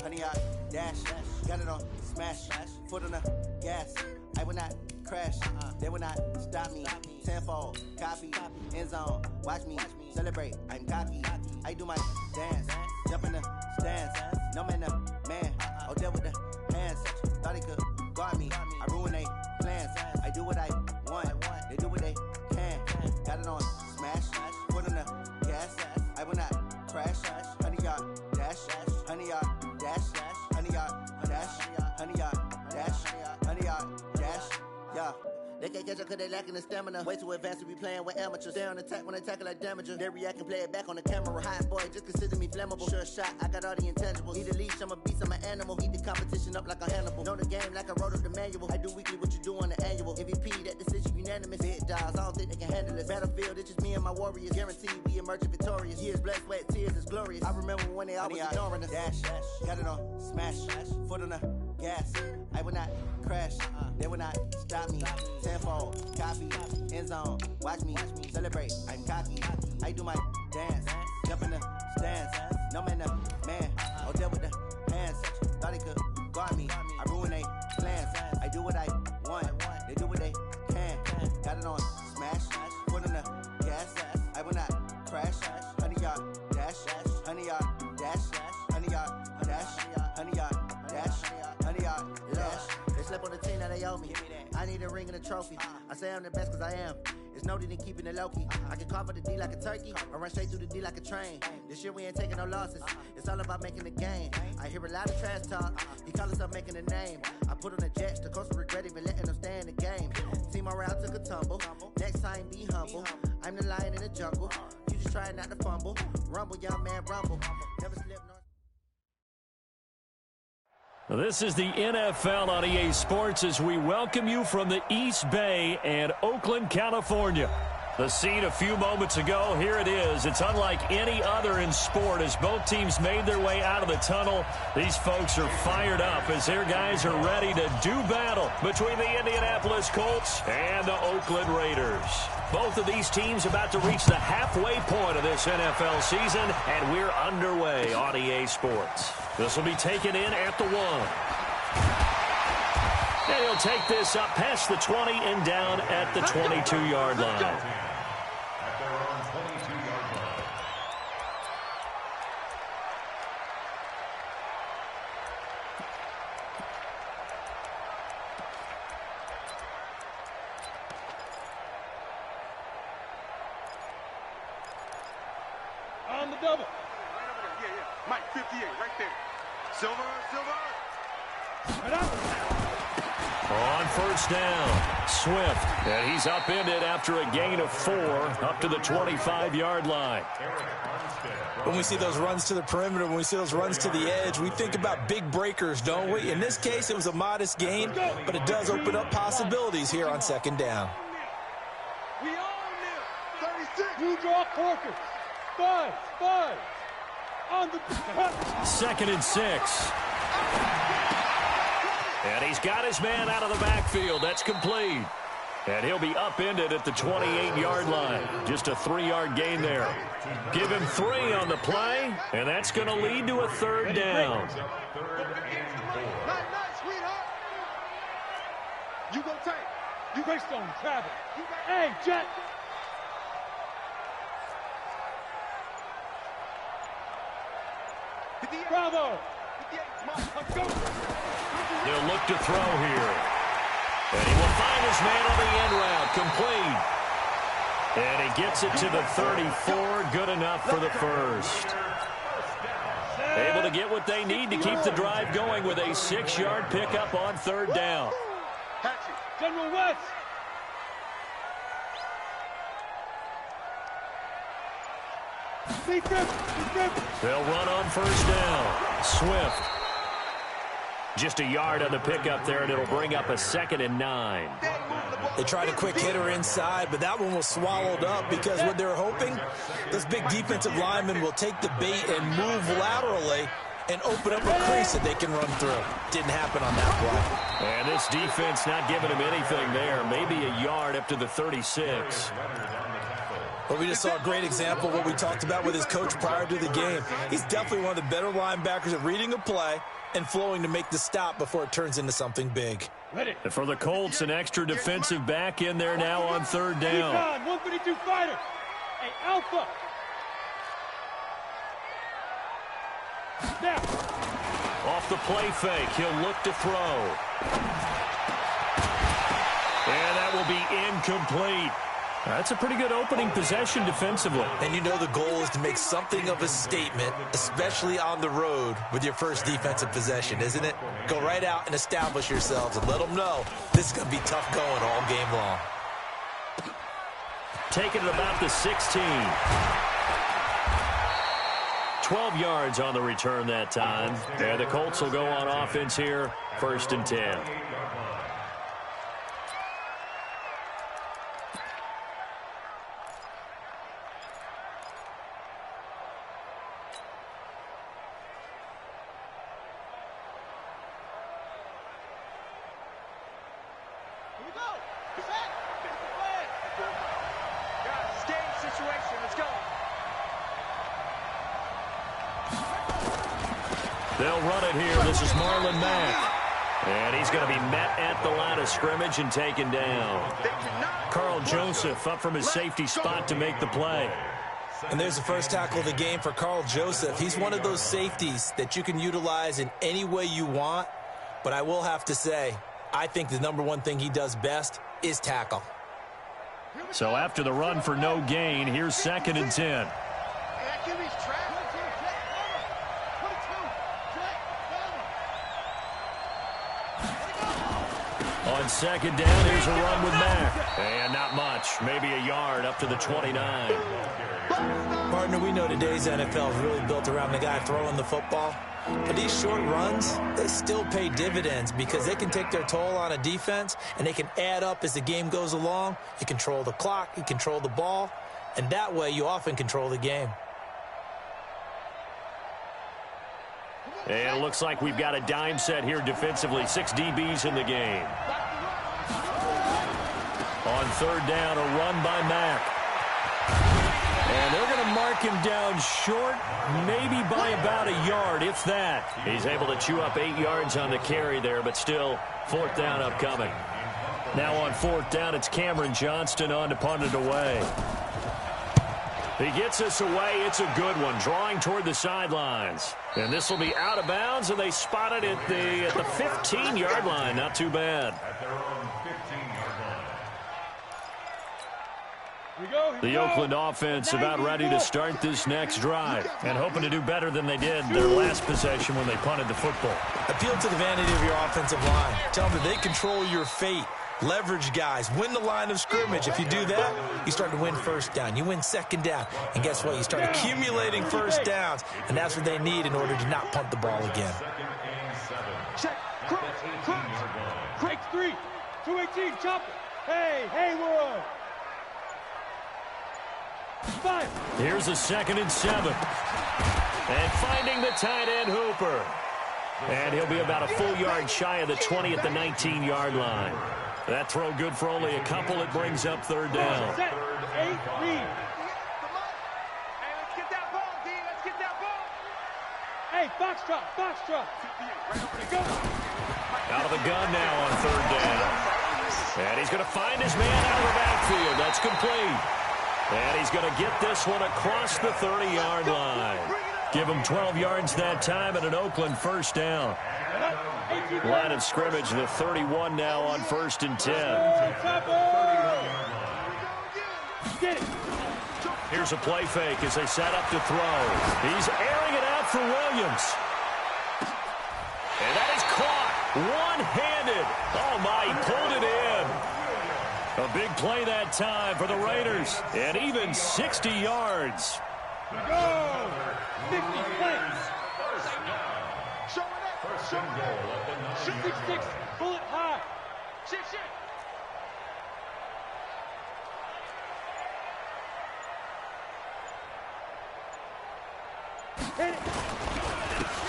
Honey, I dash, got it on smash, foot on the gas. I will not crash, they will not stop me. Tenfold, copy, end zone, watch me celebrate. I'm cocky, I do my dance, jump in the stands. No man, the man, oh, there with the hands. Thought he could guard me, I ruin they plans. I do what I want, they do what they can. Got it on smash, foot on the gas. I will not crash, honey, yard dash, honey, yard dash, honey, yard dash, honey, yard dash, honey, yard dash, yeah. They can't catch up cause they lacking the stamina. Way too advanced to be playing with amateurs. Stay on attack when they tackle like damager. They react and play it back on the camera. Hot boy, just consider me flammable. Sure shot, I got all the intangibles. Need a leash, I'm a beast, I'm an animal. Eat the competition up like a Hannibal. Know the game like I wrote up the manual. I do weekly what you do on the annual. MVP, that decision unanimous. Big dogs, I don't think they can handle this. Battlefield, it's just me and my warriors. Guaranteed we emerge victorious. Years, blood, sweat, tears, is glorious. I remember when they always ignoring us. Dash, got it on smash, foot on the gas. I will not crash, they will not stop me. Tenfold, copy, end zone, watch me celebrate. I'm cocky, I do my dance, jump in the stands. No man, the man, oh, there with the hands. Thought he could guard me, I ruin they plans. I do what I want, they do what they can. Got it on smash, foot on the gas. I will not crash, honey, yard dash, honey, yard dash, honey, yard dash, honey, yard dash, honey, yard dash. They slept on the team, now they owe me. I need a ring and a trophy. I say I'm the best cause I am. It's no need in keeping it low-key. I can carve the D like a turkey, or run straight through the D like a train. This year we ain't taking no losses. It's all about making the game. I hear a lot of trash talk. He call himself making a name. I put on the Jets. The coach will regret even letting them stay in the game. Team morale took a tumble. Next time be humble. I'm the lion in the jungle. You just try not to fumble. Rumble, young man, rumble. Never slip nor... This is the NFL on EA Sports as we welcome you from the East Bay and Oakland, California. The scene a few moments ago, here it is. It's unlike any other in sport as both teams made their way out of the tunnel. These folks are fired up as their guys are ready to do battle between the Indianapolis Colts and the Oakland Raiders. Both of these teams about to reach the halfway point of this NFL season, and we're underway on EA Sports. This will be taken in at the 1. And he'll take this up past the 20 and down at the 22-yard line. On the double. Yeah. Mike, 58, right there. Silver. On first down, Swift. And he's upended after a gain of 4 up to the 25-yard line. When we see those runs to the perimeter, when we see those runs to the edge, we think about big breakers, don't we? In this case, it was a modest gain, but it does open up possibilities here on second down. We all kneel. 36. You draw corkers. 5. On the 2nd and 6. And he's got his man out of the backfield. That's complete. And he'll be upended at the 28-yard line. Just a 3-yard gain there. Give him 3 on the play, and that's going to lead to a 3rd down. Nice, sweetheart. You go tight. You Greystone, travel. Hey, Jet. Bravo. He'll look to throw here. And he will find his man on the end route. Complete. And he gets it to the 34. Good enough for the first. Able to get what they need to keep the drive going with a 6-yard pickup on 3rd down. General West. They'll run on first down. Swift. Just a yard on the pickup there, and it'll bring up a 2nd and 9. They tried a quick hitter inside, but that one was swallowed up because what they're hoping, this big defensive lineman will take the bait and move laterally and open up a crease that they can run through. Didn't happen on that play. And this defense not giving him anything there. Maybe a yard up to the 36. Well, we just saw a great example of what we talked about with his coach prior to the game. He's definitely one of the better linebackers at reading a play and flowing to make the stop before it turns into something big. And for the Colts, an extra defensive back in there now on third down. 152 fighter. Hey, Alpha. Snap. Off the play fake, he'll look to throw. And that will be incomplete. That's a pretty good opening possession defensively. And you know the goal is to make something of a statement, especially on the road with your first defensive possession, isn't it? Go right out and establish yourselves and let them know this is going to be tough going all game long. Taking it about the 16. 12 yards on the return that time. And the Colts will go on offense here, 1st and 10. They'll run it here. This is Marlon Mack. And he's going to be met at the line of scrimmage and taken down. Carl Joseph up from his safety spot to make the play. And there's the first tackle of the game for Carl Joseph. He's one of those safeties that you can utilize in any way you want. But I will have to say, I think the #1 thing he does best is tackle. So after the run for no gain, here's 2nd and 10. On 2nd down, here's a run with Mack. And not much. Maybe a yard up to the 29. Partner, we know today's NFL is really built around the guy throwing the football. But these short runs, they still pay dividends because they can take their toll on a defense, and they can add up as the game goes along. You control the clock, you control the ball, and that way you often control the game. And it looks like we've got a dime set here defensively. 6 DBs in the game. On 3rd down, a run by Mack. And they're going to mark him down short, maybe by about a yard, if that. He's able to chew up 8 yards on the carry there, but still 4th down upcoming. Now on 4th down, it's Cameron Johnston on to punt it away. He gets us away. It's a good one, drawing toward the sidelines. And this will be out of bounds, and they spot it at the 15-yard line. Not too bad. The Oakland offense about ready to start this next drive and hoping to do better than they did their last possession when they punted the football. Appeal to the vanity of your offensive line. Tell them that they control your fate. Leverage guys. Win the line of scrimmage. If you do that, you start to win 1st down. You win 2nd down. And guess what? You start accumulating 1st downs. And that's what they need in order to not punt the ball again. Check. Break 3. 218. Chop it. Hey, we're on. 5. Here's a 2nd and 7. And finding the tight end Hooper. And he'll be about a full yard shy of the 20 at the 19-yard line. That throw good for only a couple. It brings up 3rd down. Set. 8, read. Hey, let's get that ball, D. Let's get that ball. Hey, foxtrot. Go. Out of the gun now on 3rd down. And he's going to find his man out of the backfield. That's complete. And he's going to get this one across the 30-yard line. Give him 12 yards that time and an Oakland 1st down. Line of scrimmage, the 31 now on 1st and 10. Here's a play fake as they set up to throw. He's airing it out for Williams. And that is caught one-handed. Oh, my, he pulled it in. A big play that time for the Raiders. And even 60 yards. Go! 50 plays. Show it. 6, bullet high. Shit. Hit it.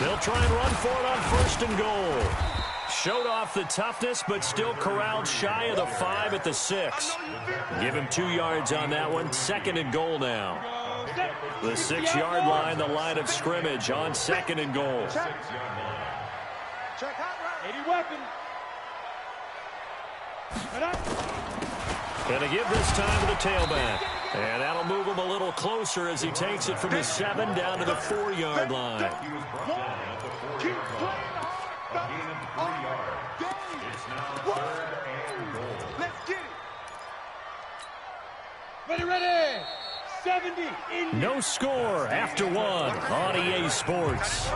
They'll try and run for it on 1st and goal. Showed off the toughness, but still corralled shy of the 5 at the 6. Give him 2 yards on that one. 2nd and goal now. The 6-yard line, the line of scrimmage on 2nd and goal. Check hot right. 80 weapon. Going to give this time to the tailback. And that'll move him a little closer as he takes it from the 7 down to the 4-yard line. Keep playing hard. Let's get it. Ready. 70. No score after 1 on EA Sports.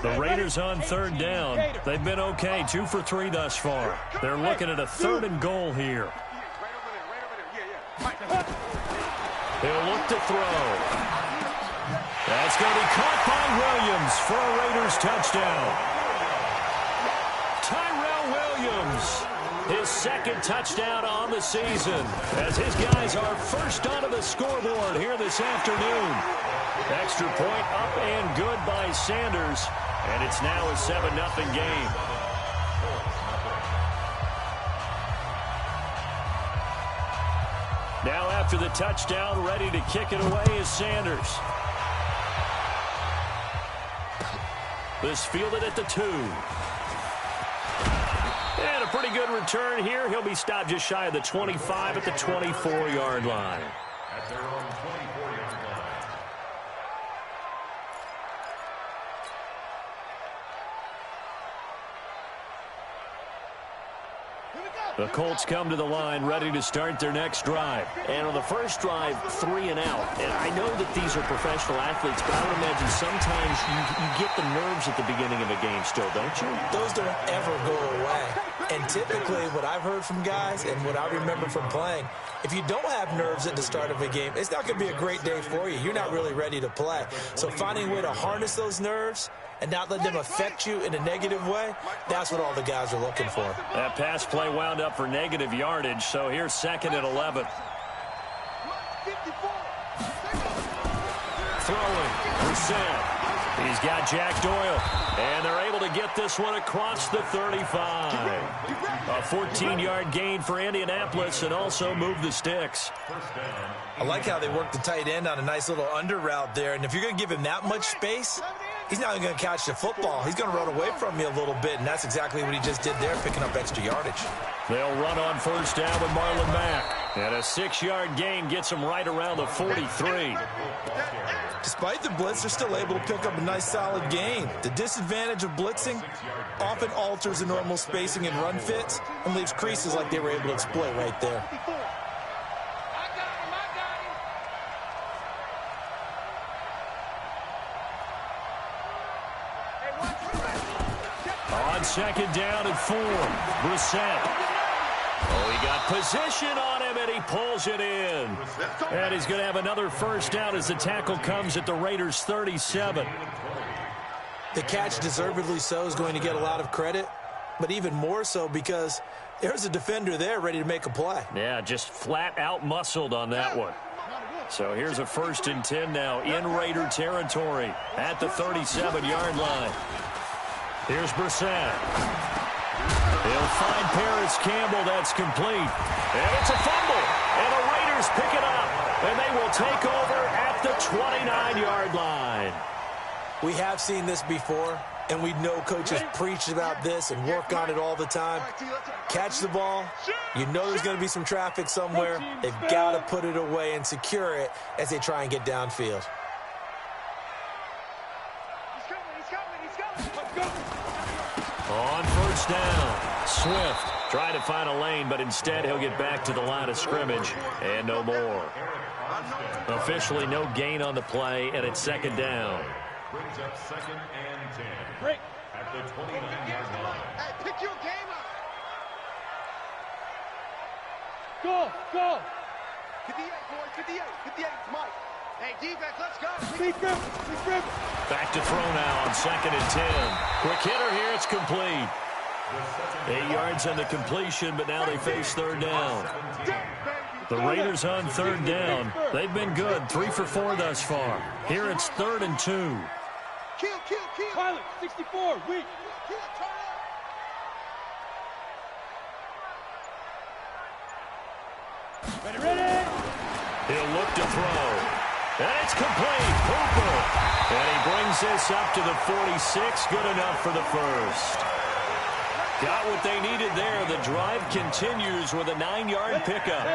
The Raiders on 3rd down. They've been okay, 2 for 3 thus far. They're looking at a 3rd and goal here. He'll look to throw. That's going to be caught by Williams for a Raiders touchdown. Tyrell Williams, his 2nd touchdown on the season, as his guys are first onto the scoreboard here this afternoon. Extra point up and good by Sanders, and it's now a 7-0 game. Now after the touchdown, ready to kick it away is Sanders. This fielded at the 2. And a pretty good return here. He'll be stopped just shy of the 25 at the 24-yard line. At their own 24-yard line. The Colts come to the line ready to start their next drive. And on the first drive, 3 and out. And I know that these are professional athletes, but I would imagine sometimes you get the nerves at the beginning of a game still, don't you? Those don't ever go away. And typically what I've heard from guys and what I remember from playing, if you don't have nerves at the start of a game, it's not going to be a great day for you. You're not really ready to play. So finding a way to harness those nerves and not let them affect you in a negative way, that's what all the guys are looking for. That pass play wound up for negative yardage, so here's 2nd and 11. Throwing, Brissett. He's got Jack Doyle, and they're able to get this one across the 35. A 14-yard gain for Indianapolis and also move the sticks. I like how they work the tight end on a nice little under route there, and if you're going to give him that much space, he's not going to catch the football. He's going to run away from you a little bit, and that's exactly what he just did there, picking up extra yardage. They'll run on 1st down with Marlon Mack. And a 6-yard gain gets him right around the 43. Despite the blitz, they're still able to pick up a nice solid gain. The disadvantage of blitzing often alters the normal spacing and run fits and leaves creases like they were able to exploit right there. On 2nd down and 4, Brissett. Oh, he got position on him, and he pulls it in. And he's going to have another 1st down as the tackle comes at the Raiders' 37. The catch, deservedly so, is going to get a lot of credit, but even more so because there's a defender there ready to make a play. Yeah, just flat out muscled on that one. So here's a 1st and 10 now in Raider territory at the 37-yard line. Here's Brissett. He'll find Paris Campbell. That's complete. And it's a fumble. And the Raiders pick it up. And they will take over at the 29-yard line. We have seen this before, and we know coaches preach about this and work on it all the time. Catch the ball. You know there's going to be some traffic somewhere. They've got to put it away and secure it as they try and get downfield. On 1st down, Swift trying to find a lane, but instead he'll get back to the line of scrimmage and no more. Officially no gain on the play, and it's 2nd down. Brings up 2nd and 10. Break. At the 29-yard line. Hey, pick your game up. Go. Get the 8, boys. Get the 8. Get the 8, Mike. Hey, defense, let's go. Back to throw now on 2nd and 10. Quick hitter here, it's complete. 8 yards on the completion, but now they face 3rd down. The Raiders on third down. They've been good, 3 for 4 thus far. Here it's 3rd and 2. Kill. Pilot, 64, weak. Kill, turn up. Ready. He'll look to throw. And it's complete. Cooper. And he brings this up to the 46. Good enough for the first. Got what they needed there. The drive continues with a 9-yard pickup.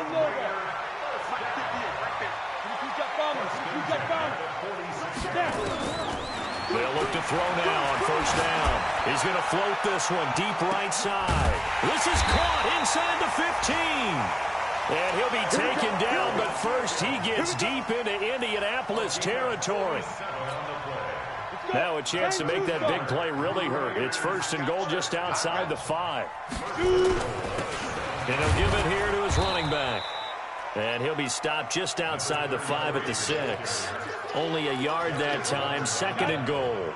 They'll look to throw now on first down. He's going to float this one deep right side. This is caught inside the 15. And he'll be taken down, but first he gets deep into Indianapolis territory. Now a chance to make that big play really hurt. It's 1st and goal just outside the 5. And he'll give it here to his running back. And he'll be stopped just outside the 5 at the 6. Only a yard that time, 2nd and goal.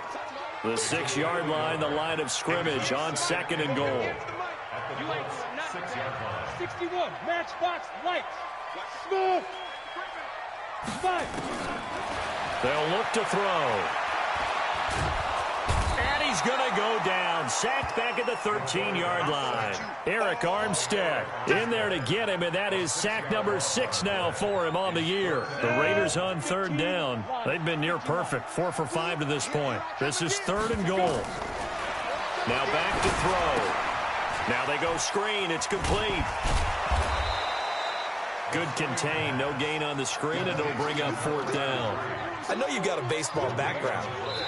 The 6-yard line, the line of scrimmage on 2nd and goal. 61, matchbox, lights. Smooth. 5. They'll look to throw. And he's going to go down. Sacked back at the 13-yard line. Eric Armstead in there to get him, and that is sack number 6 now for him on the year. The Raiders on third down. They've been near perfect, 4 for 5 to this point. This is 3rd and goal. Now back to throw. Now they go screen. It's complete. Good contain. No gain on the screen, and it'll bring up 4th down. I know you've got a baseball background,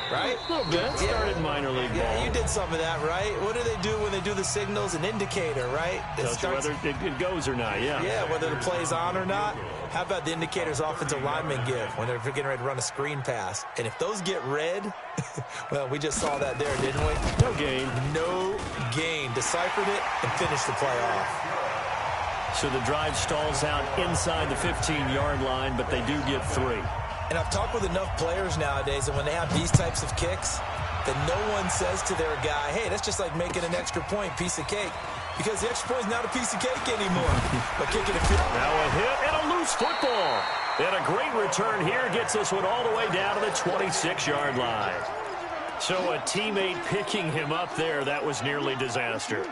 right? A little bit. Started minor league ball. Yeah, you did some of that, right? What do they do when they do the signals? An indicator, right? Tells you whether it goes or not, yeah. Yeah, whether the play's on or not. How about the indicators offensive linemen give when they're getting ready to run a screen pass? And if those get red, well, we just saw that there, didn't we? No gain. No gain. Deciphered it and finished the play off. So the drive stalls out inside the 15-yard line, but they do get 3. And I've talked with enough players nowadays that when they have these types of kicks, that no one says to their guy, hey, that's just like making an extra point, piece of cake. Because the extra point is not a piece of cake anymore. But kicking a field. Now a hit and a loose football. And a great return here gets this one all the way down to the 26-yard line. So a teammate picking him up there, that was nearly disaster.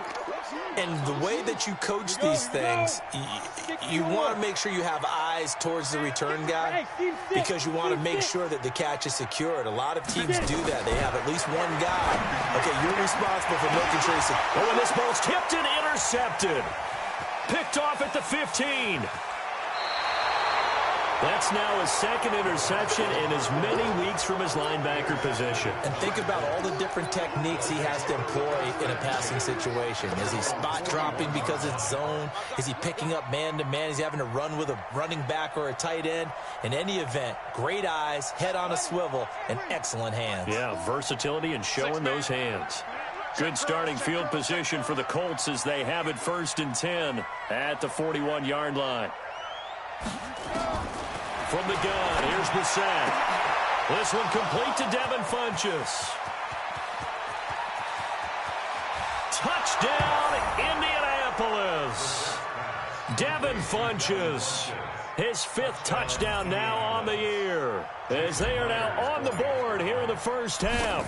And the way that you coach these things, you want to make sure you have eyes towards the return guy because you want to make sure that the catch is secured. A lot of teams do that. They have at least one guy. Okay, you're responsible for making sure he's secured. Oh, and this ball's tipped and intercepted. Picked off at the 15. That's now his 2nd interception in as many weeks from his linebacker position. And think about all the different techniques he has to employ in a passing situation. Is he spot dropping because it's zone? Is he picking up man-to-man? Is he having to run with a running back or a tight end? In any event, great eyes, head on a swivel, and excellent hands. Yeah, versatility and showing those hands. Good starting field position for the Colts as they have it 1st and 10 at the 41-yard line. From the gun, here's Brissett. This one complete to Devin Funchess. Touchdown, Indianapolis. Devin Funchess, his 5th touchdown now on the year, as they are now on the board here in the first half.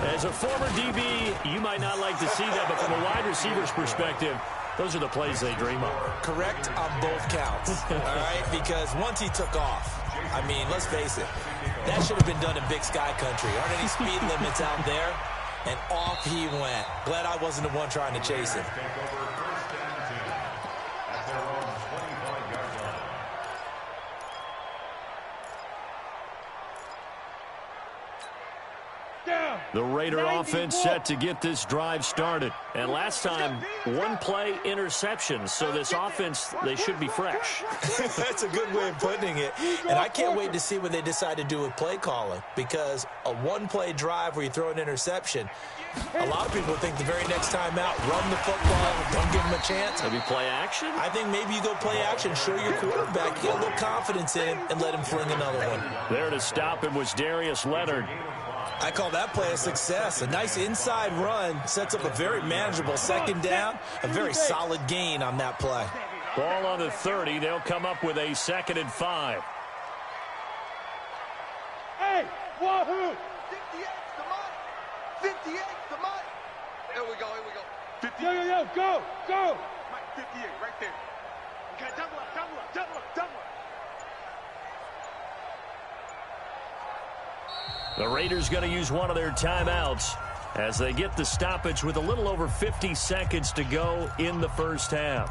As a former DB, you might not like to see that, but from a wide receiver's perspective, those are the plays they dream of. Correct on both counts, all right? Because once he took off, I mean, let's face it, that should have been done in Big Sky Country. Aren't any speed limits out there? And off he went. Glad I wasn't the one trying to chase him. The Raider offense set to get this drive started. And last time, 1 play interception. So this offense, they should be fresh. That's a good way of putting it. And I can't wait to see what they decide to do with play calling. Because a 1-play drive where you throw an interception, a lot of people think the very next time out, run the football, don't give them a chance. Maybe play action? I think maybe you go play action, show your quarterback, get a little confidence in him, and let him fling another one. There to stop him was Darius Leonard. I call that play a success. A nice inside run sets up a very manageable 2nd down. A very solid gain on that play. Ball on the 30. They'll come up with a 2nd and 5. Hey, wahoo! 58's the money. 58's the money. Here we go. 58. Yo, go! Mike, 58, right there. Okay, double up. The Raiders going to use one of their timeouts as they get the stoppage with a little over 50 seconds to go in the first half.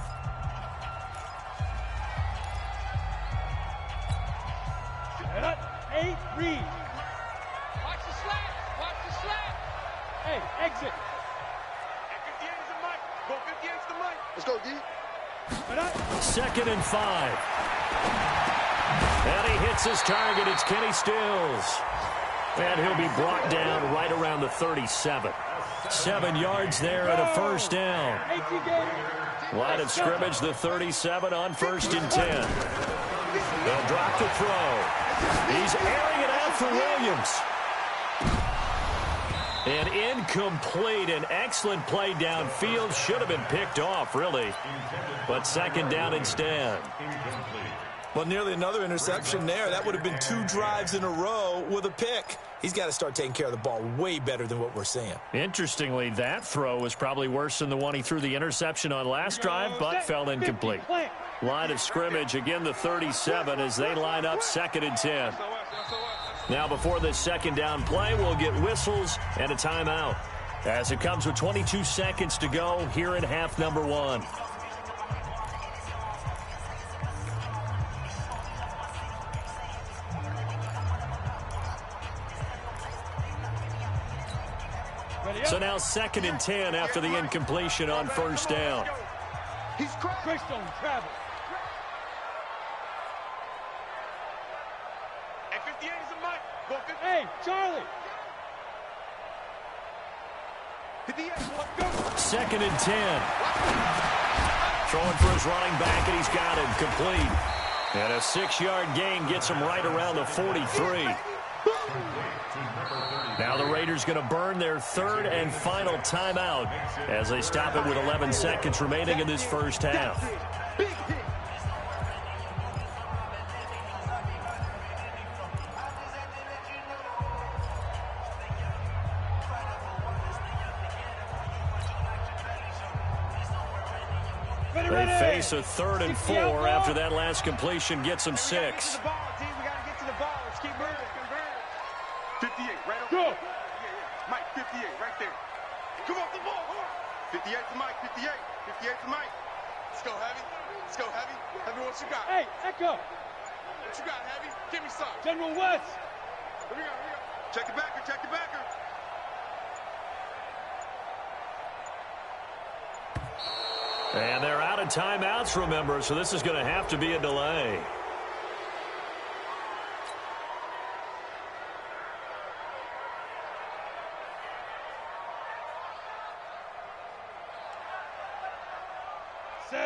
Hey, Reed. Watch the slap. Hey, exit. And 58 is the Mike. Go 58's the Mike. Let's go, D. 2nd and 5. And he hits his target. It's Kenny Stills. And he'll be brought down right around the 37. 7 yards there and a first down. Line of scrimmage, the 37 on 1st and 10. They'll drop the throw. He's airing it out for Williams. And incomplete. An excellent play downfield. Should have been picked off, really. But 2nd down instead. Well, nearly another interception there. That would have been 2 drives in a row with a pick. He's got to start taking care of the ball way better than what we're seeing. Interestingly, that throw was probably worse than the one he threw the interception on last drive, but fell incomplete. Line of scrimmage, again the 37 as they line up 2nd and 10. Now before this 2nd down play, we'll get whistles and a timeout as it comes with 22 seconds to go here in half number 1. So now 2nd and 10 after the incompletion on 1st down. He's Grace don't travel. And 58 is the Mike. Go 58. Hey, Charlie. 58, let's go. 2nd and 10. Throwing for his running back, and he's got him complete. And a 6-yard gain gets him right around the 43. Now the Raiders going to burn their 3rd and final timeout as they stop it with 11 seconds remaining in this first half. They face a 3rd and 4 after that last completion gets them 6. We got to get to the ball. Let's keep moving. 58, right over. Go. Mike, 58, right there. Come off the ball. 58 to Mike, 58. 58 to Mike. Let's go, Heavy. Heavy, what you got? Hey, Echo. What you got, Heavy? Give me some. General West. Here we go. Check the backer. And they're out of timeouts, remember, so this is going to have to be a delay.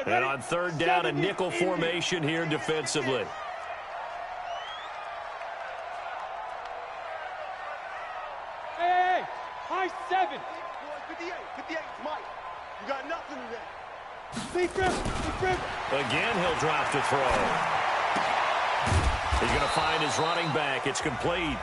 And on 3rd down, a nickel formation here defensively. Hey, high 7. 58, Mike. You got nothing today. Deep grip. Again, he'll drop to throw. He's going to find his running back. It's complete.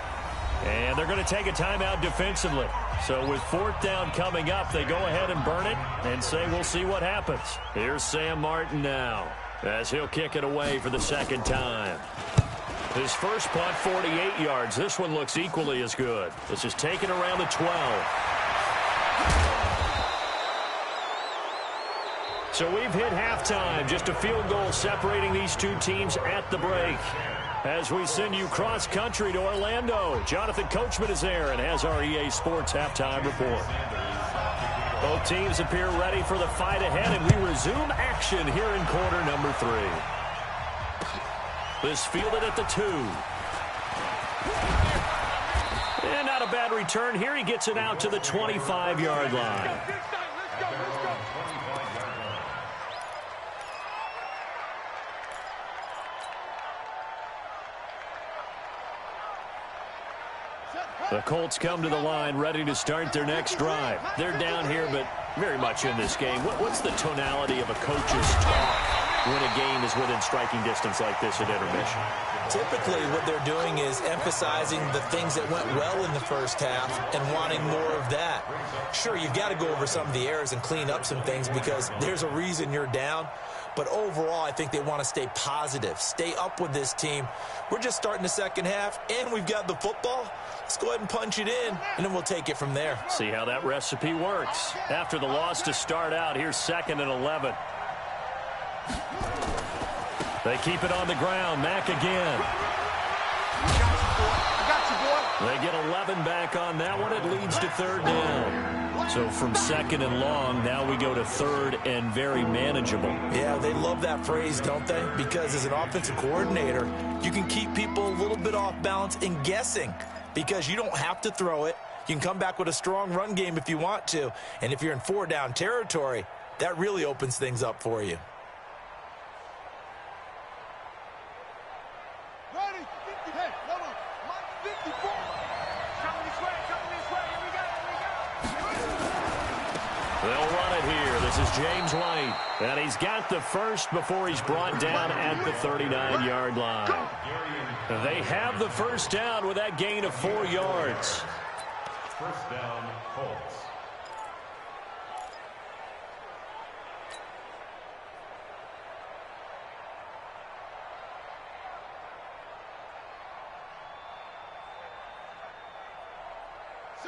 And they're going to take a timeout defensively. So with 4th down coming up, they go ahead and burn it and say we'll see what happens. Here's Sam Martin now as he'll kick it away for the 2nd time. His first punt, 48 yards. This one looks equally as good. This is taken around the 12. So we've hit halftime. Just a field goal separating these two teams at the break. As we send you cross-country to Orlando, Jonathan Coachman is there and has our EA Sports halftime report. Both teams appear ready for the fight ahead, and we resume action here in quarter number 3. This fielded at the 2. And not a bad return here. He gets it out to the 25-yard line. The Colts come to the line ready to start their next drive. They're down here, but very much in this game. What's the tonality of a coach's talk when a game is within striking distance like this at intermission? Typically, what they're doing is emphasizing the things that went well in the first half and wanting more of that. Sure, you've got to go over some of the errors and clean up some things because there's a reason you're down. But overall, I think they want to stay positive, stay up with this team. We're just starting the second half, and we've got the football. Let's go ahead and punch it in, and then we'll take it from there. See how that recipe works. After the loss to start out, here's 2nd and 11. They keep it on the ground. Mack again. I got you, boy. They get 11 back on that one. It leads to 3rd down. So from 2nd and long, now we go to 3rd and very manageable. Yeah, they love that phrase, don't they? Because as an offensive coordinator, you can keep people a little bit off balance and guessing because you don't have to throw it. You can come back with a strong run game if you want to. And if you're in 4-down territory, that really opens things up for you. They'll run it here. This is James White. And he's got the first before he's brought down at the 39-yard line. They have the first down with that gain of 4 yards. First down, Colts.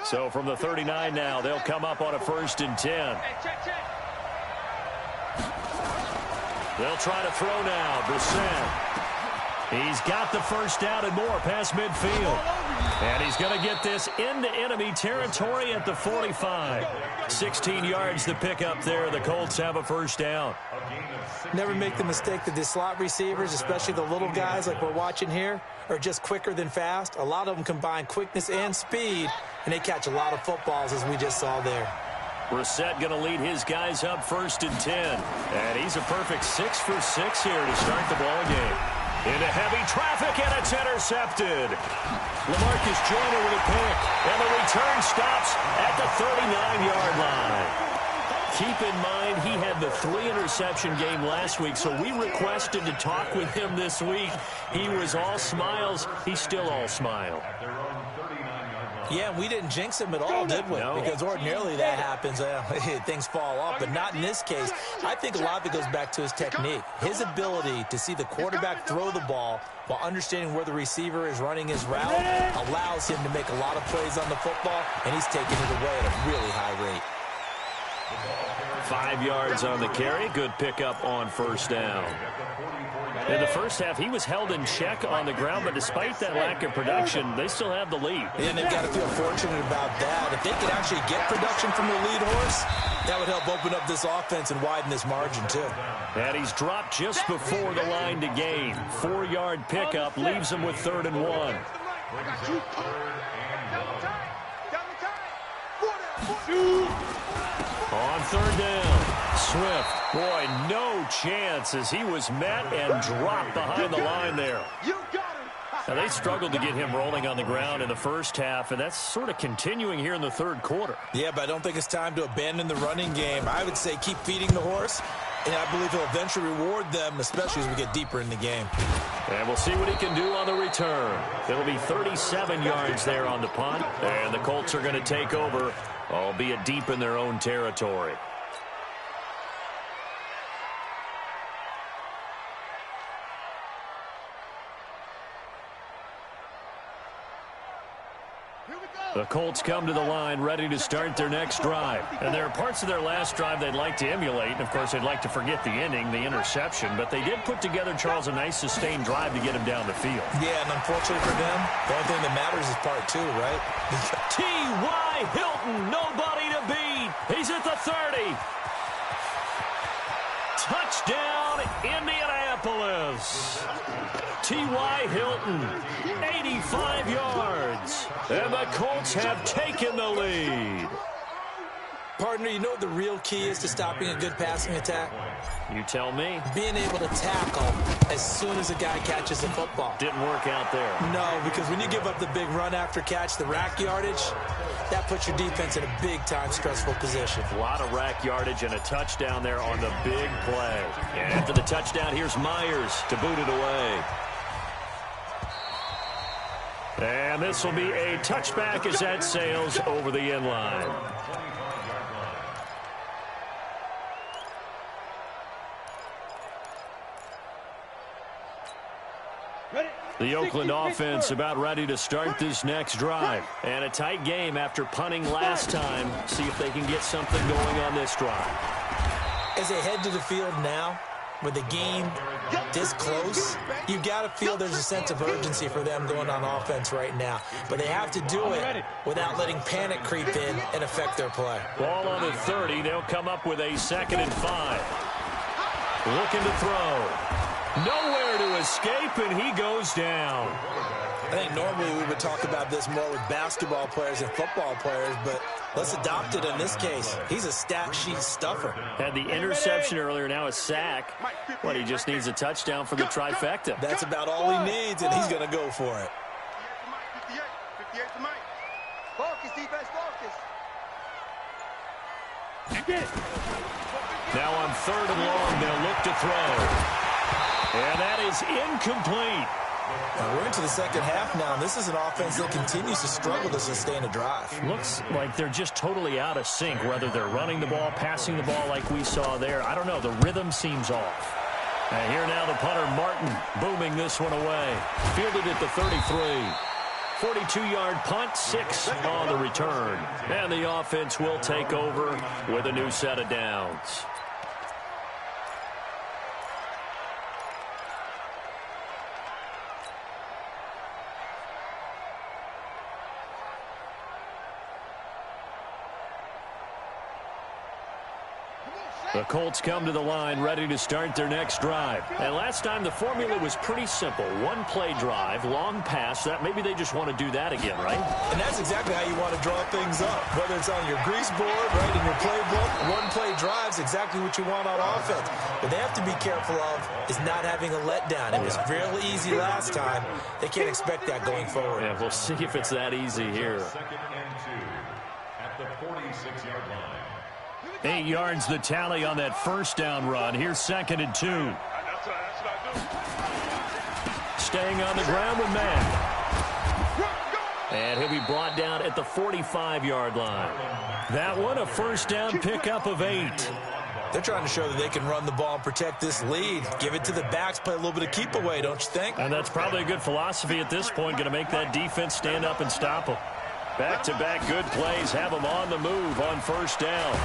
So from the 39 now, they'll come up on a 1st and 10. They'll try to throw now. Brissett. He's got the first down and more past midfield. And he's going to get this into enemy territory at the 45. 16 yards to pick up there. The Colts have a first down. Never make the mistake that the slot receivers, especially the little guys like we're watching here, are just quicker than fast. A lot of them combine quickness and speed, and they catch a lot of footballs, as we just saw there. Brissett going to lead his guys up 1st and 10. And he's a perfect 6 for 6 here to start the ball game. Into heavy traffic, and it's intercepted. LaMarcus Joyner with a pick, and the return stops at the 39-yard line. Keep in mind, he had the 3-interception game last week, so we requested to talk with him this week. He was all smiles. He's still all smile. Yeah, we didn't jinx him at all, did we? No. Because ordinarily that happens. Things fall off, but not in this case. I think a lot of it goes back to his technique. His ability to see the quarterback throw the ball while understanding where the receiver is running his route allows him to make a lot of plays on the football, and he's taking it away at a really high rate. 5 yards on the carry. Good pickup on first down. In the first half, he was held in check on the ground, but despite that lack of production, they still have the lead. And they've got to feel fortunate about that. If they could actually get production from the lead horse, that would help open up this offense and widen this margin, too. And he's dropped just before the line to gain. 4-yard pickup leaves him with 3rd and 1. On 3rd down, Swift. Boy, no chance as he was met and dropped behind the line there. Now, they struggled to get him rolling on the ground in the first half, and that's sort of continuing here in the 3rd quarter. Yeah, but I don't think it's time to abandon the running game. I would say keep feeding the horse, and I believe he'll eventually reward them, especially as we get deeper in the game. And we'll see what he can do on the return. It'll be 37 yards there on the punt, and the Colts are going to take over, albeit deep in their own territory. The Colts come to the line ready to start their next drive. And there are parts of their last drive they'd like to emulate. And, of course, they'd like to forget the ending, the interception. But they did put together, Charles, a nice sustained drive to get him down the field. Yeah, and unfortunately for them, the only thing that matters is part 2, right? T.Y. Hilton, nobody to beat. He's at the 30. Touchdown, Indianapolis. T.Y. Hilton, 85 yards. And the Colts have taken the lead. Partner, you know what the real key is to stopping a good passing attack? You tell me. Being able to tackle as soon as a guy catches the football. Didn't work out there. No, because when you give up the big run after catch, the rack yardage, that puts your defense in a big-time stressful position. A lot of rack yardage and a touchdown there on the big play. And after the touchdown, here's Myers to boot it away. And this will be a touchback as that sails over the end line. The Oakland offense about ready to start this next drive. And a tight game after punting last time. See if they can get something going on this drive. As they head to the field now, with the game this close, you've got to feel there's a sense of urgency for them going on offense right now. But they have to do it without letting panic creep in and affect their play. Ball on the 30. They'll come up with a 2nd and 5. Looking to throw. Nowhere to escape, and he goes down. I think normally we would talk about this more with basketball players and football players, but let's adopt it in this case. He's a stat sheet stuffer. Had the interception earlier, now a sack. But he just needs a touchdown for the trifecta. That's about all he needs, and he's going to go for it. 58 to Mike. Focus, defense, focus. Now on 3rd and long, they'll look to throw. And that is incomplete. Now we're into the second half now, and this is an offense that continues to struggle to sustain a drive. Looks like they're just totally out of sync, whether they're running the ball, passing the ball like we saw there. I don't know. The rhythm seems off. And here now the punter, Martin, booming this one away. Fielded at the 33. 42-yard punt, 6 on the return. And the offense will take over with a new set of downs. The Colts come to the line ready to start their next drive. And last time the formula was pretty simple. One play drive, long pass. That maybe they just want to do that again, right? And that's exactly how you want to draw things up. Whether it's on your grease board, right, in your playbook, one play drive's exactly what you want on offense. What they have to be careful of is not having a letdown. It was real easy last time. They can't expect that going forward. Yeah, we'll see if it's that easy here. 2nd and 2 at the 46-yard line. 8 yards the tally on that first down run. Here's 2nd and 2. Staying on the ground with Mack. And he'll be brought down at the 45-yard line. That one, a first down pickup of 8. They're trying to show that they can run the ball and protect this lead. Give it to the backs, play a little bit of keep away, don't you think? And that's probably a good philosophy at this point. Going to make that defense stand up and stop them. Back-to-back good plays have them on the move on first down.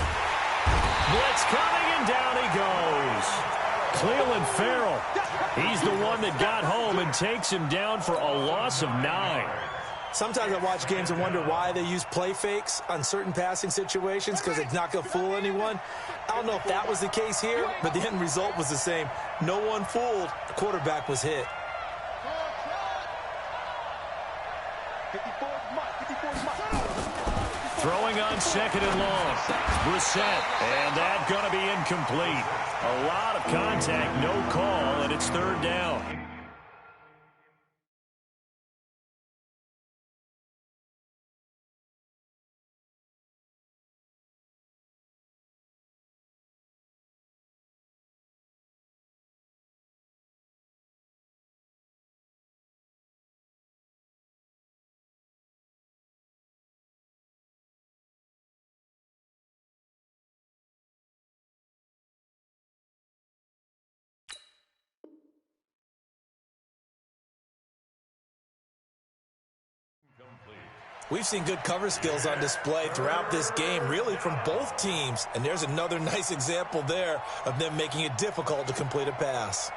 Blitz coming, and down he goes. Cleveland Farrell. He's the one that got home and takes him down for a loss of 9. Sometimes I watch games and wonder why they use play fakes on certain passing situations, because it's not going to fool anyone. I don't know if that was the case here, but the end result was the same. No one fooled. The quarterback was hit. Throwing on 2nd and long. Brissett, and that's going to be incomplete. A lot of contact, no call, and it's 3rd down. We've seen good cover skills on display throughout this game, really from both teams. And there's another nice example there of them making it difficult to complete a pass.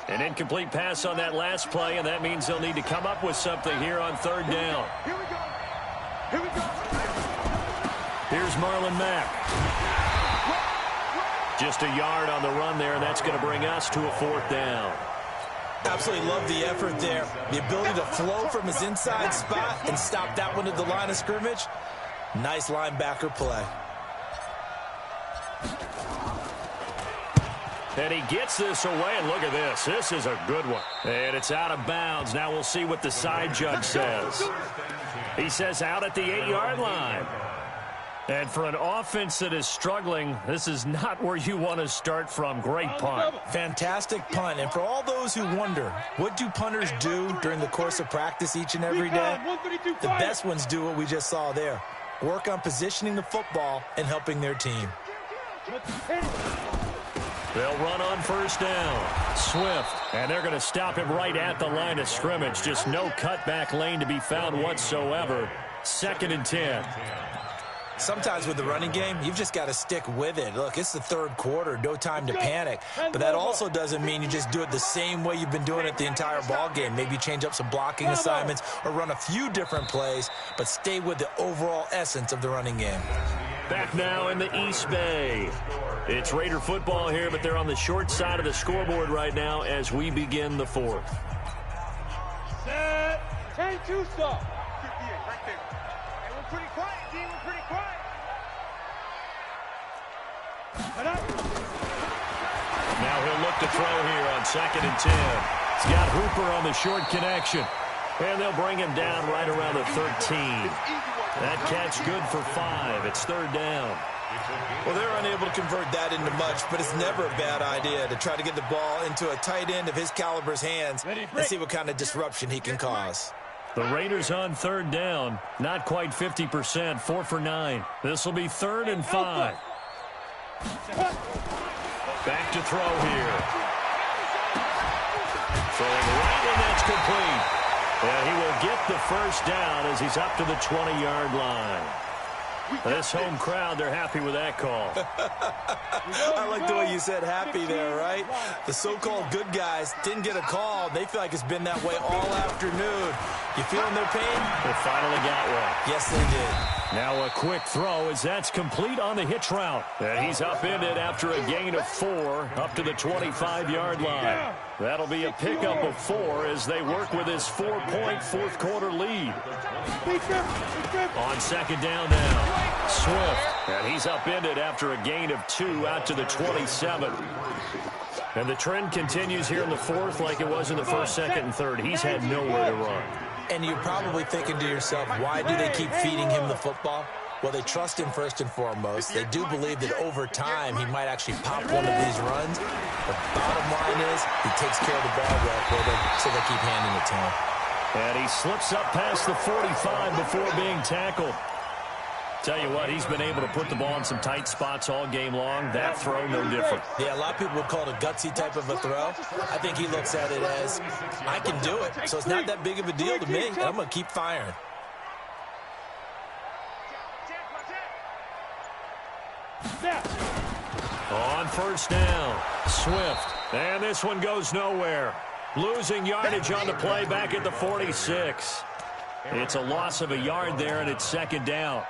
An incomplete pass on that last play, and that means they'll need to come up with something here on 3rd down. Here we go. Here we go. Here's Marlon Mack. Just a yard on the run there, and that's going to bring us to a 4th down. Absolutely love the effort there. The ability to flow from his inside spot and stop that one at the line of scrimmage. Nice linebacker play. And he gets this away, and look at this. This is a good one. And it's out of bounds. Now we'll see what the side judge says. He says out at the 8-yard line. And for an offense that is struggling, this is not where you want to start from. Great punt. Fantastic punt. And for all those who wonder, what do punters do during the course of practice each and every day? The best ones do what we just saw there. Work on positioning the football and helping their team. They'll run on first down. Swift. And they're going to stop him right at the line of scrimmage. Just no cutback lane to be found whatsoever. 2nd and 10. Sometimes with the running game, you've just got to stick with it. Look, it's the third quarter, no time to panic. But that also doesn't mean you just do it the same way you've been doing it the entire ball game. Maybe change up some blocking assignments or run a few different plays, but stay with the overall essence of the running game. Back now in the East Bay. It's Raider football here, but they're on the short side of the scoreboard right now as we begin the 4th. Set. 10-2 stop. 58 right there. Hey, we're pretty quiet, D. We're pretty quiet. Now he'll look to throw here on 2nd and 10. He's got Hooper on the short connection. And they'll bring him down right around the 13. That catch good for 5. It's 3rd down. Well, they're unable to convert that into much, but it's never a bad idea to try to get the ball into a tight end of his caliber's hands and see what kind of disruption he can cause. The Raiders on 3rd down. Not quite 50%. 4 for 9. This will be 3rd and 5. Back to throw here. Throwing right, and that's complete. And he will get the first down as he's up to the 20-yard line. This home crowd, they're happy with that call. I like the way you said happy there, right? The so-called good guys didn't get a call. They feel like it's been that way all afternoon. You feeling their pain? They finally got one. Yes, they did. Now a quick throw as that's complete on the hitch route. And he's upended after a gain of 4 up to the 25-yard line. That'll be a pickup of 4 as they work with his 4-point fourth-quarter lead. On 2nd down now, Swift. And he's upended after a gain of 2 out to the 27. And the trend continues here in the 4th like it was in the 1st, 2nd, and 3rd. He's had nowhere to run. And you're probably thinking to yourself, why do they keep feeding him the football? Well, they trust him first and foremost. They do believe that over time he might actually pop one of these runs. The bottom line is he takes care of the ball well for them, so they keep handing it to him. And he slips up past the 45 before being tackled. Tell you what, he's been able to put the ball in some tight spots all game long. That throw, no different. Yeah, a lot of people would call it a gutsy type of a throw. I think he looks at it as, I can do it, so it's not that big of a deal to me. I'm going to keep firing. On first down, Swift. And this one goes nowhere. Losing yardage on the play back at the 46. It's a loss of a yard there, and it's 2nd down.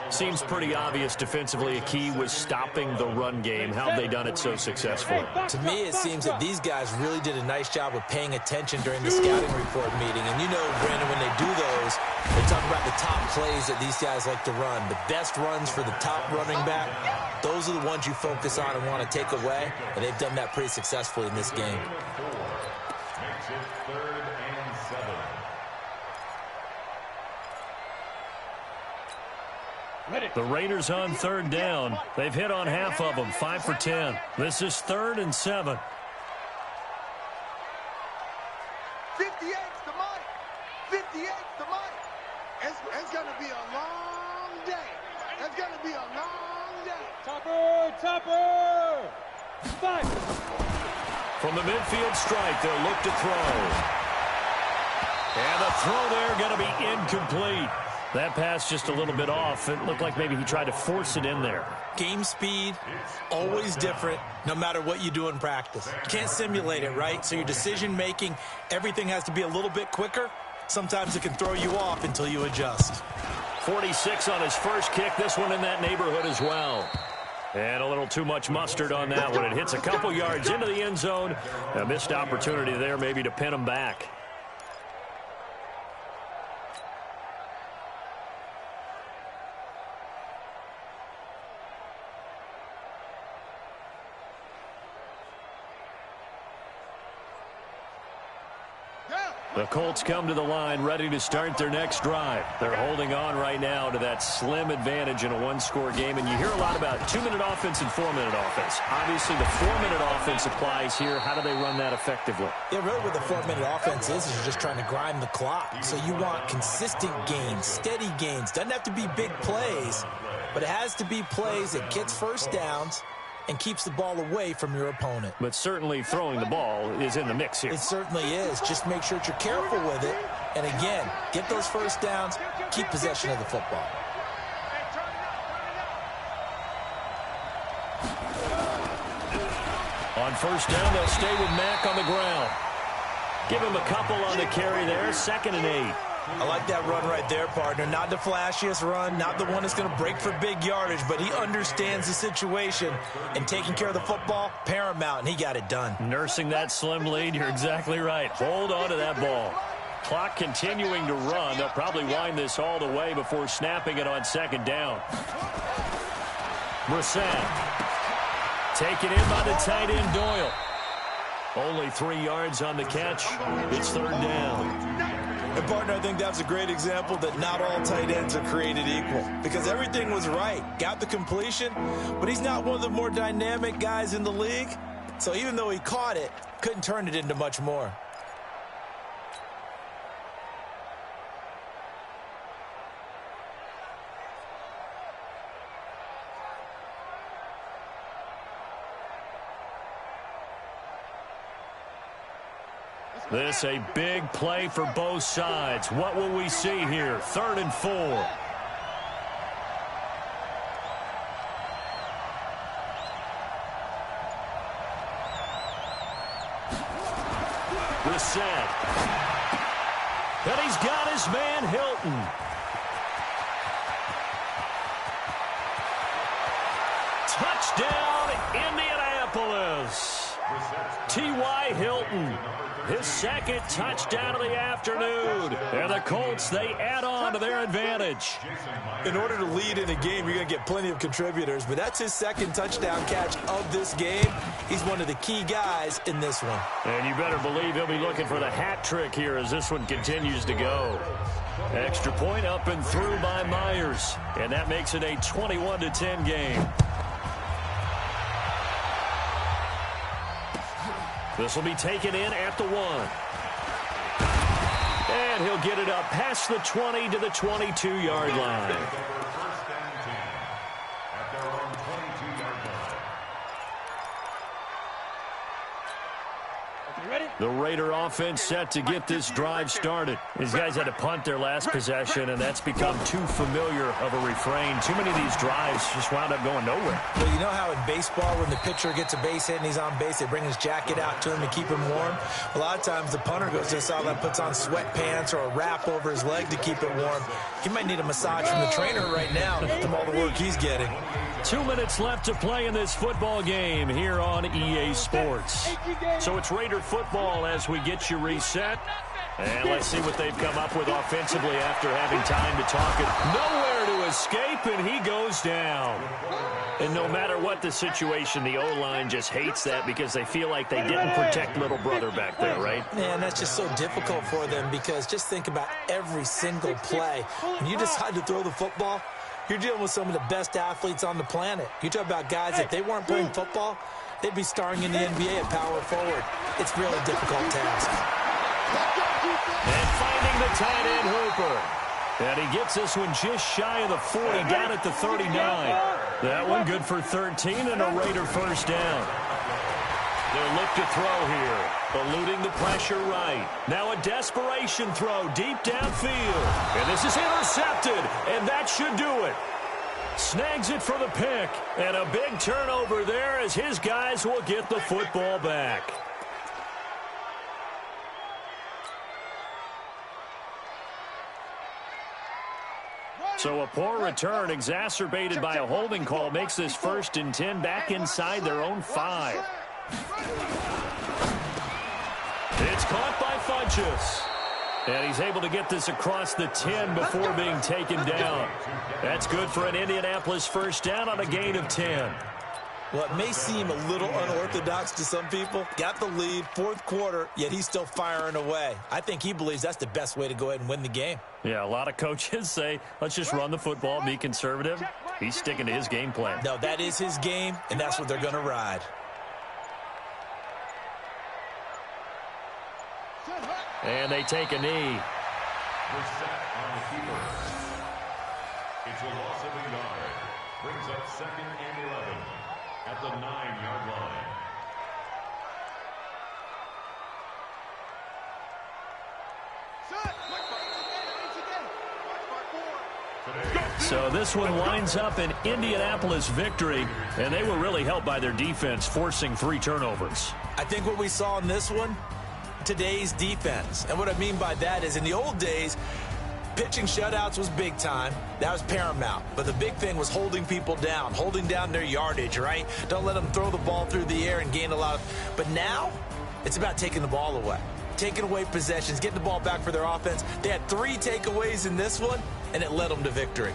Seems pretty obvious defensively a key was stopping the run game. How have they done it so successfully? To me, it seems that these guys really did a nice job of paying attention during the scouting report meeting. And you know, Brandon, when they do those, they talk about the top plays that these guys like to run. The best runs for the top running back, those are the ones you focus on and want to take away. And they've done that pretty successfully in this game. Makes it 3rd and 7. The Raiders on 3rd down. They've hit on half of them, 5 for 10. This is 3rd and 7. 58's the mic. 58's the mic. It's going to be a long day. It's going to be a long day. Topper! Fight! From the midfield strike, they'll look to throw. And the throw there going to be incomplete. That pass just a little bit off. It looked like maybe he tried to force it in there. Game speed, always different, no matter what you do in practice. You can't simulate it, right? So your decision-making, everything has to be a little bit quicker. Sometimes it can throw you off until you adjust. 46 on his first kick. This one in that neighborhood as well. And a little too much mustard on that one. It hits a couple yards into the end zone. A missed opportunity there maybe to pin him back. The Colts come to the line ready to start their next drive. They're holding on right now to that slim advantage in a one-score game. And you hear a lot about 2-minute offense and 4-minute offense. Obviously, the 4-minute offense applies here. How do they run that effectively? Yeah, really what the 4-minute offense is you're just trying to grind the clock. So you want consistent gains, steady gains. Doesn't have to be big plays, but it has to be plays that gets first downs and keeps the ball away from your opponent. But certainly throwing the ball is in the mix here. It certainly is. Just make sure that you're careful with it. And again, get those first downs, keep possession of the football. On first down, they'll stay with Mack on the ground. Give him a couple on the carry there, 2nd and 8. I like that run right there, partner. Not the flashiest run, not the one that's going to break for big yardage, but he understands the situation, and taking care of the football, paramount, and he got it done. Nursing that slim lead, you're exactly right. Hold on to that ball. Clock continuing to run. They'll probably wind this all the way before snapping it on 2nd down. Brissett. Taken in by the tight end, Doyle. Only 3 yards on the catch. It's 3rd down. And, partner, I think that's a great example that not all tight ends are created equal because everything was right. Got the completion, but he's not one of the more dynamic guys in the league. So even though he caught it, couldn't turn it into much more. This a big play for both sides. What will we see here? 3rd and 4. Brissett. And he's got his man Hilton. Touchdown, Indianapolis. T.Y. Hilton. His 2nd touchdown of the afternoon. And the Colts, they add on to their advantage. In order to lead in a game, you're going to get plenty of contributors, but that's his 2nd touchdown catch of this game. He's one of the key guys in this one. And you better believe he'll be looking for the hat trick here as this one continues to go. Extra point up and through by Myers. And that makes it a 21-10 game. This will be taken in at the 1. And he'll get it up past the 20 to the 22-yard line. The Raider offense set to get this drive started. These guys had to punt their last possession, and that's become too familiar of a refrain. Too many of these drives just wound up going nowhere. Well, you know how in baseball, when the pitcher gets a base hit and he's on base, they bring his jacket out to him to keep him warm? A lot of times the punter goes to the sideline, puts on sweatpants or a wrap over his leg to keep it warm. He might need a massage from the trainer right now from all the work he's getting. 2 minutes left to play in this football game here on EA Sports. So it's Raider football as we get you reset. And let's see what they've come up with offensively after having time to talk it. Nowhere to escape, and he goes down. And no matter what the situation, the O-line just hates that because they feel like they didn't protect little brother back there, right? Man, that's just so difficult for them because just think about every single play. When you decide to throw the football, you're dealing with some of the best athletes on the planet. You talk about guys, if they weren't playing football, they'd be starring in the NBA at power forward. It's a really difficult task. And finding the tight end Hooper. And he gets this one just shy of the 40, down at the 39. That one good for 13 and a Raider first down. They'll look to throw here. Eluding the pressure right. Now a desperation throw deep downfield. And this is intercepted, and that should do it. Snags it for the pick. And a big turnover there as his guys will get the football back. So a poor return exacerbated by a holding call makes this 1st and 10 back inside their own 5. It's caught by Funchess. And he's able to get this across the 10 before being taken down. That's good for an Indianapolis first down on a gain of 10. Well, it may seem a little unorthodox to some people. Got the lead, fourth quarter, yet he's still firing away. I think he believes that's the best way to go ahead and win the game. Yeah, a lot of coaches say, let's just run the football, be conservative. He's sticking to his game plan. No, that is his game, and that's what they're going to ride. And they take a knee. We're set on the keeper. It's a loss of a yard. Brings up 2nd and 11 at the 9-yard line. So this one winds up an Indianapolis victory, and they were really helped by their defense, forcing 3 turnovers. I think what we saw in this one, today's defense. And what I mean by that is in the old days, pitching shutouts was big time. That was paramount. But the big thing was holding people down, holding down their yardage, right? Don't let them throw the ball through the air and gain a lot of... But now, it's about taking the ball away. Taking away possessions, getting the ball back for their offense. They had 3 takeaways in this one, and it led them to victory.